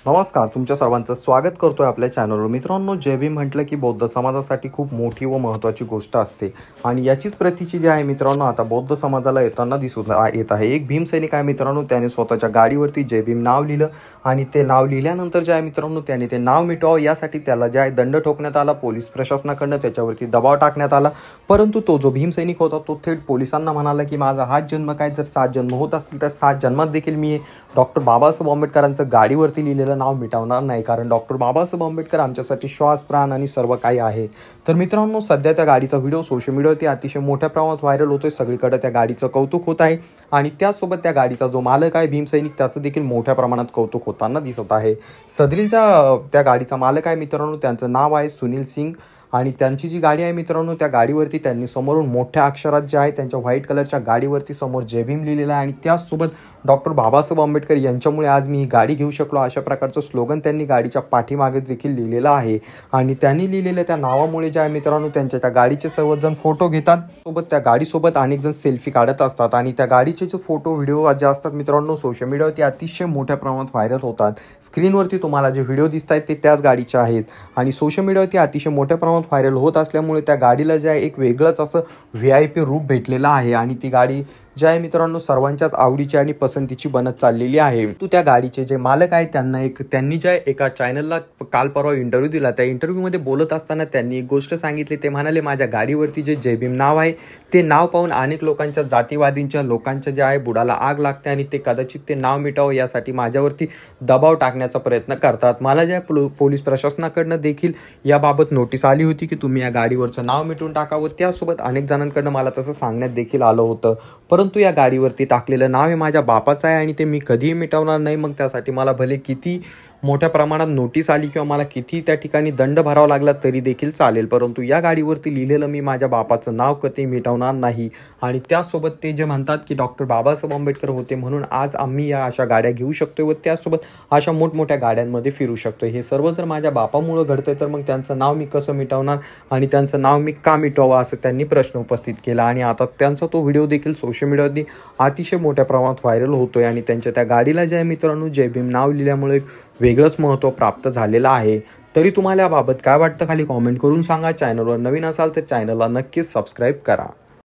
नमस्कार, तुमच्या सर्वांचं स्वागत करतोय आपल्या चॅनलवर। मित्रांनो, जय भीम म्हटलं की बौद्ध समाजासाठी खूप मोठी व महत्त्वाची गोष्ट असते आणि याचीच प्रतीची जी आहे मित्रांनो, आता बौद्ध समाजाला येताना दिसून येत आहे। एक भीमसैनिक आहे मित्रांनो, त्याने स्वतःच्या गाडीवरती जय भीम नाव लिहिलं आणि ते नाव लिहिल्यानंतर जे आहे मित्रांनो, त्याने ते नाव मिटवावं यासाठी त्याला जे आहे दंड ठोकण्यात आला। पोलीस प्रशासनाकडून त्याच्यावरती दबाव टाकण्यात आला, परंतु तो जो भीमसैनिक होता तो थेट पोलिसांना म्हणाला की माझा हाच जन्म काय, जर 7 जन्म होत असतील तर 7 जन्मात देखील मी डॉक्टर बाबासाहेब आंबेडकरांचं गाडीवरती लिहिलेलं नाव मिटवणार नाही, कारण डॉक्टर बाबासाहेब आंबेडकर आमच्यासाठी श्वास, प्राण आणि सर्व काही आहे। तर मित्रांनो, सध्या त्या गाडीचा व्हिडिओ सोशल मीडियावरती अतिशय मोठ्या प्रमाणात व्हायरल होतोय। सगळीकडे त्या गाडीचं कौतुक होत आहे आणि त्यासोबत त्या गाडीचा जो मालक आहे भीमसैनिक, त्याचं देखील मोठ्या प्रमाणात कौतुक होताना दिसत आहे। सदरीलच्या त्या गाडीचा मालक आहे मित्रांनो, त्यांचं नाव आहे सुनील सिंग आणि त्यांची जी गाडी आहे मित्रांनो, त्या गाडीवरती त्यांनी समोरून मोठ्या अक्षरात जे आहे त्यांच्या व्हाईट कलरच्या गाडीवरती समोर जय भीम लिहिलेलं आहे आणि त्याचसोबत डॉक्टर बाबासाहेब आंबेडकर यांच्यामुळे आज मी ही गाडी घेऊ शकलो, अशा प्रकारचं स्लोगन त्यांनी गाडीच्या पाठीमागे देखील लिहिलेलं आहे। आणि त्यांनी लिहिलेल्या त्या नावामुळे जे आहे मित्रांनो, त्यांच्या त्या गाडीचे सर्वजण फोटो घेतात, सोबत त्या गाडीसोबत अनेक जण सेल्फी काढत असतात आणि त्या गाडीचे जे फोटो व्हिडिओ जे असतात मित्रांनो, सोशल मीडियावरती अतिशय मोठ्या प्रमाणात व्हायरल होतात। स्क्रीनवरती तुम्हाला जे व्हिडिओ दिसत आहेत ते त्याच गाडीचे आहेत आणि सोशल मीडियावरती अतिशय मोठ्या प्रमाणात व्हायरल होत असल्यामुळे त्या गाडीला जे आहे एक वेगळंच असं VIP रूप भेटलेलं आहे आणि ती गाडी जे आहे मित्रांनो सर्वांच्याच आवडीची आणि पसंतीची बनत चाललेली आहे। तू त्या गाडीचे जे मालक आहेत त्यांनी जे एका चॅनलला काल परवा इंटरव्ह्यू दिला, त्या इंटरव्ह्यूमध्ये बोलत असताना त्यांनी एक गोष्ट सांगितली। ते म्हणाले, माझ्या गाडीवरती जे जय भीम नाव आहे ते नाव पाहून अनेक लोकांच्या, जातीवादींच्या लोकांच्या जे आहे बुडाला आग लागते आणि ते कदाचित ते नाव मिटावं यासाठी माझ्यावरती दबाव टाकण्याचा प्रयत्न करतात। मला जे पोलीस प्रशासनाकडनं देखील याबाबत नोटीस आली होती की तुम्ही या गाडीवरचं नाव मिटवून टाकावं, त्यासोबत अनेक जणांकडनं मला तसं सांगण्यात देखील आलं होतं, परंतु या गाडीवरती टाकलेलं नाव हे माझ्या बापाचं आहे आणि ते मी कधीही मिटवणार नाही। मग त्यासाठी मला भले किती मोठ्या प्रमाणात नोटीस आली किंवा मला किती त्या ठिकाणी दंड भरावा लागला तरी देखील चालेल, परंतु या गाडीवरती लिहिलेलं मी माझ्या बापाचं नाव कधी मिटवणार नाही। आणि त्यासोबत ते जे म्हणतात की डॉक्टर बाबासाहेब आंबेडकर होते म्हणून आज आम्ही या अशा गाड्या घेऊ शकतोय व त्यासोबत अशा मोठमोठ्या गाड्यांमध्ये फिरू शकतोय। हे सर्व जर माझ्या बापामुळे घडतंय तर मग त्यांचं नाव मी कसं मिटवणार आणि त्यांचं नाव मी का मिटवावं, असं त्यांनी प्रश्न उपस्थित केला। आणि आता त्यांचा तो व्हिडिओ देखील सोशल मीडियावरती अतिशय मोठ्या प्रमाणात व्हायरल होतोय आणि त्यांच्या त्या गाडीला जे आहे मित्रांनो जय भीम नाव लिहिल्यामुळे वेगळंच महत्त्व प्राप्त झालेलं आहे। तरी तुम्हाला याबाबत काय वाटतं खाली कॉमेंट करून सांगा। चॅनलवर नवीन असाल तर चॅनलला नक्कीच सबस्क्राईब करा।